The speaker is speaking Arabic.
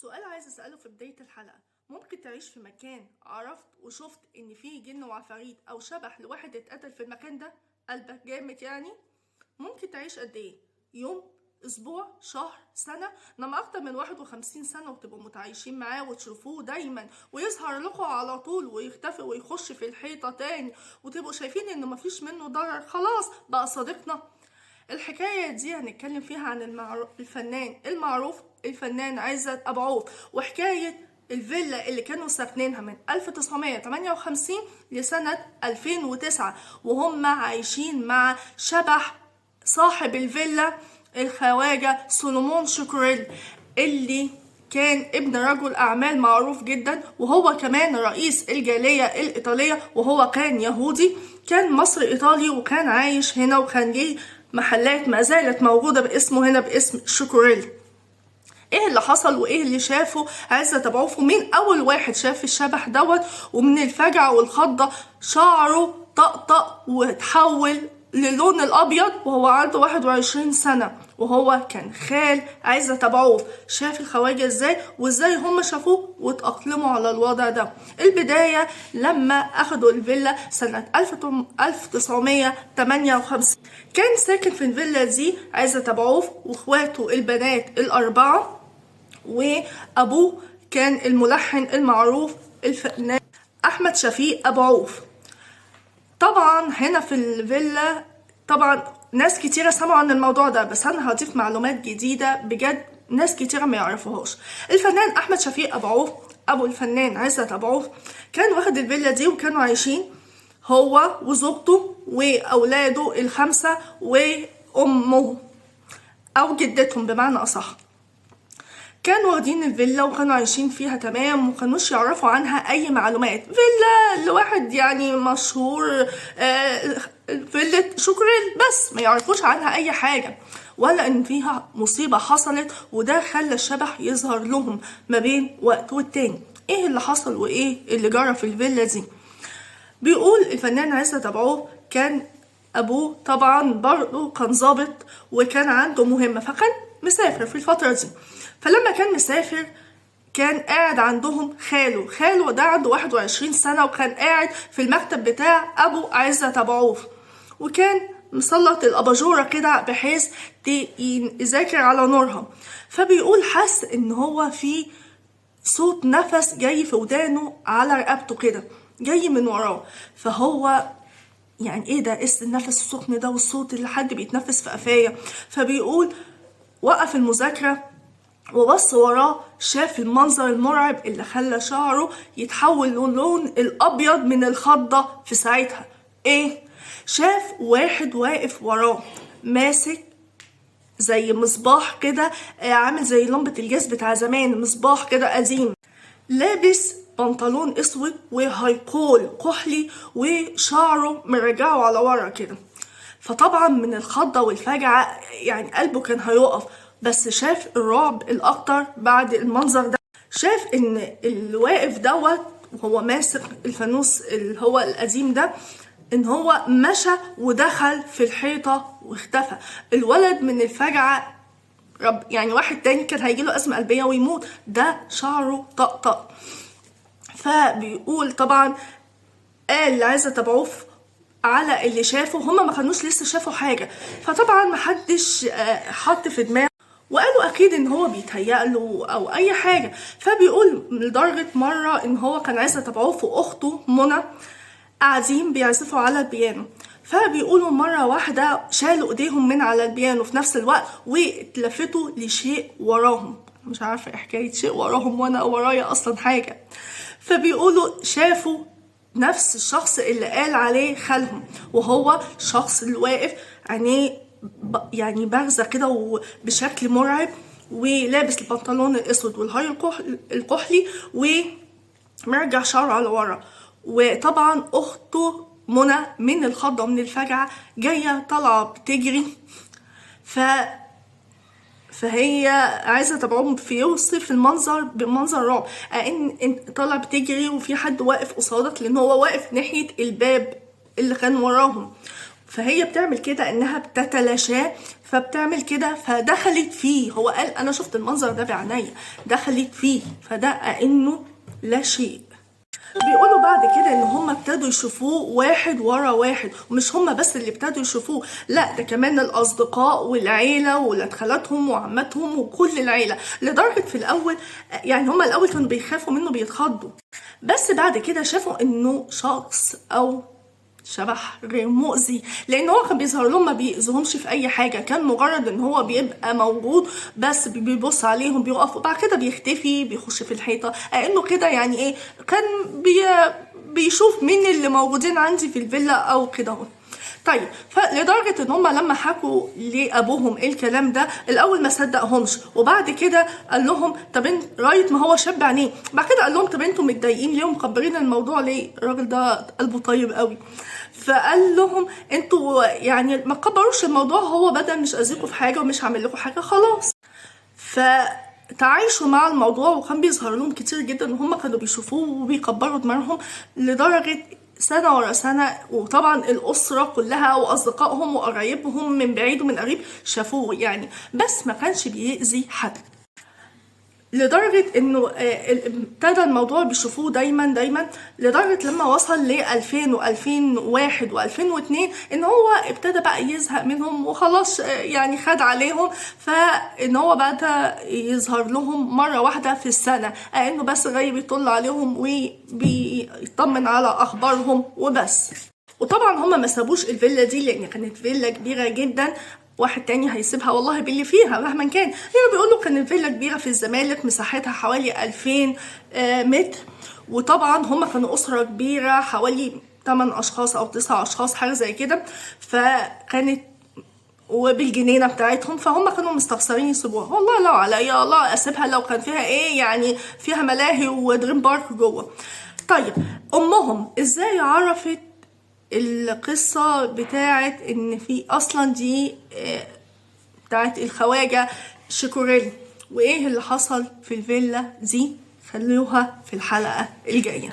سؤال عايز أسأله في بداية الحلقة. ممكن تعيش في مكان عرفت وشفت إن فيه جن وعفاريت أو شبح لواحد اتقتل في المكان ده؟ قلبك جامد يعني؟ ممكن تعيش قد إيه؟ يوم؟ أسبوع؟ شهر؟ سنة؟ إنما أكتر من 51 سنة وتبقوا متعايشين معاه وتشوفوه دايما ويظهر لكم على طول ويختفي ويخش في الحيطة تاني وتبقوا شايفين إنه مفيش منه ضرر، خلاص بقى صديقنا. الحكاية دي هنتكلم فيها عن الفنان المعروف الفنان عزت أبو عوف، وحكاية الفيلا اللي كانوا ساكنينها من 1958 لسنة 2009 وهم عايشين مع شبح صاحب الفيلا الخواجة سولومون شكريل، اللي كان ابن رجل أعمال معروف جدا، وهو كمان رئيس الجالية الإيطالية، وهو كان يهودي، كان مصري إيطالي وكان عايش هنا، وكان ليه محلات ما زالت موجودة باسمه هنا باسم شكريل. ايه اللي حصل وايه اللي شافه عزت أبو عوف؟ ومين اول واحد شاف الشبح دوت؟ ومن الفجعة والخضة شعره طقطق وتحول للون الابيض وهو عنده 21 سنة، وهو كان خال عزت أبو عوف. شاف الخواجة ازاي وازاي هم شافوه واتأقلموا على الوضع ده. البداية لما اخدوا الفيلا سنة 1958، كان ساكن في الفيلا دي عزت أبو عوف واخواته البنات الأربعة، وأبوه كان الملحن المعروف الفنان أحمد شفيق أبو عوف. طبعا هنا في الفيلا طبعا ناس كتيرة سمعوا عن الموضوع ده، بس أنا هضيف معلومات جديدة بجد ناس كتيرة ما يعرفوهاش. الفنان أحمد شفيق أبو عوف أبو الفنان عزت أبو عوف كان واخد الفيلا دي، وكانوا عايشين هو وزوجته وأولاده الخمسة وأمه أو جدتهم بمعنى أصح. كانوا واخدين الفيلا وكانوا عايشين فيها تمام، ومكانوش يعرفوا عنها اي معلومات. فيلا لواحد يعني مشهور، فيلا شكريل، بس ما يعرفوش عنها اي حاجة ولا ان فيها مصيبة حصلت، وده خلى الشبح يظهر لهم ما بين وقت والتاني. ايه اللي حصل وايه اللي جرى في الفيلا دي؟ بيقول الفنان عزت أبو عوف كان ابوه طبعا برضه كان ظابط وكان عنده مهمة، فكان مسافر في الفترة دي. فلما كان مسافر كان قاعد عندهم خاله ده عنده 21 سنة، وكان قاعد في المكتب بتاع أبو عزت أبو عوف، وكان مسلط الأباجورة كده بحيث يذاكر على نورها. فبيقول حس إن هو في صوت نفس جاي في ودانه على رقبته كده، جاي من وراه. فهو يعني ايه ده؟ ايه النفس السخن ده والصوت اللي حد بيتنفس في قفايا؟ فبيقول وقف المذاكرة وبص وراه، شاف المنظر المرعب اللي خلى شعره يتحول للون الابيض من الخضة. في ساعتها ايه؟ شاف واحد واقف وراه ماسك زي مصباح كده، عامل زي لمبة الجاز بتاع زمان، مصباح كده قديم، لابس بنطلون اسود وهيقول كحلي وشعره مرجعه على ورا كده. فطبعا من الخضة والفجعة يعني قلبه كان هيقف، بس شاف الرعب الاكتر بعد المنظر ده. شاف ان الواقف دوت وهو ماسك الفانوس اللي هو القديم ده، ان هو مشى ودخل في الحيطة واختفى. الولد من الفجعة يعني واحد تاني كان هيجيله أزمة قلبية ويموت، ده شعره طقطق. فبيقول طبعا قال لعزت أبو عوف على اللي شافه، هما ما كانوش لسه شافوا حاجة، فطبعا محدش حط في دماغه وقالوا اكيد ان هو بيتهيأله او اي حاجة. فبيقول لدرجة مرة ان هو كان عزت أبو عوف واخته منى قاعدين بيعزفوا على البيانو، فبيقولوا مرة واحدة شالوا ايديهم من على البيانو في نفس الوقت واتلفتوا لشيء وراهم. مش عارفة ايه حكاية شيء وراهم وانا ورايا اصلا حاجة. فبيقولوا شافوا نفس الشخص اللي قال عليه خالهم، وهو الشخص اللي واقف عينيه يعني بارزة كده وبشكل مرعب، ولابس البنطلون الاسود والهاي الكحلي ومرجع شعره على ورا. وطبعا اخته منى من الخضة من الفجعة جاية طالعة بتجري، فهي عايزة تبعهم في يوصف المنظر بمنظر رعب، ان طالعة بتجري وفي حد واقف قصادك، لان هو واقف ناحية الباب اللي كان وراهم. فهي بتعمل كده انها بتتلاشاه، فبتعمل كده فدخلت فيه. هو قال انا شفت المنظر ده بعينيا، دخلت فيه، فده انه لا شيء. بيقولوا بعد كده ان هم ابتدوا يشوفوه واحد ورا واحد، ومش هم بس اللي ابتدوا يشوفوه، لا ده كمان الاصدقاء والعيله وولاد خالاتهم وعماتهم وكل العيله، لدرجه في الاول يعني هم الاول كانوا بيخافوا منه بيتخضوا، بس بعد كده شافوا انه شخص او شبح غير مؤذي، لان هو كان بيظهر لهم ما بيأذيهمش في اي حاجه، كان مجرد ان هو بيبقى موجود بس بيبص عليهم، بيقف وبعد كده بيختفي بيخش في الحيطه، انه كده يعني ايه، كان بيشوف مين اللي موجودين عندي في الفيلا او كده اهو. طيب فلدرجة ان هم لما حكوا لابوهم الكلام ده الاول ما صدقهمش، وبعد كده قال لهم طب انت رايت ما هو شاب عينيه، بعد كده قال لهم طب انتوا متضايقين ليه ومكبرين الموضوع ليه؟ الراجل ده قلبه طيب قوي، فقال لهم انتوا يعني ما تكبروش الموضوع، هو بدل مش اذيكوا في حاجه ومش هعمل لكم حاجه خلاص. فتعايشوا مع الموضوع، وكان بيظهر لهم كتير جدا ان هم كانوا بيشوفوه وبيكبروا دماغهم، لدرجه سنة ورا سنة، وطبعا الأسرة كلها وأصدقائهم وقرايبهم من بعيد ومن قريب شافوه يعني، بس ما كانش بيأذي حد، لدرجة انه ابتدى الموضوع بيشوفوه دايما لدرجة لما وصل ل 2000 و2001 و2002 ان هو ابتدى بقى يزهق منهم وخلاص، يعني خد عليهم، فان هو بقى يظهر لهم مرة واحدة في السنة، انه بس غايب يطل عليهم وبيطمن على اخبارهم وبس. وطبعا هما ما سابوش الفيلا دي لان كانت فيلا كبيرة جدا، واحد تاني هيسيبها والله باللي فيها مهما كان. هنا بيقولوا كان الفيلا كبيرة في الزمالك، مساحتها حوالي 2000 متر، وطبعا هم كانوا أسرة كبيرة حوالي 8 أشخاص أو 9 أشخاص حاجة زي كده، فكانت وبالجنينة بتاعتهم، فهم كانوا مستخسرين يسيبوها. والله لو عليا الله أسيبها لو كان فيها إيه يعني، فيها ملاهي ودريم بارك جوه. طيب أمهم إزاي عرفت القصة بتاعت ان في اصلا دي بتاعت الخواجة شيكوريل، وايه اللي حصل في الفيلا دي؟ خلوها في الحلقة الجاية.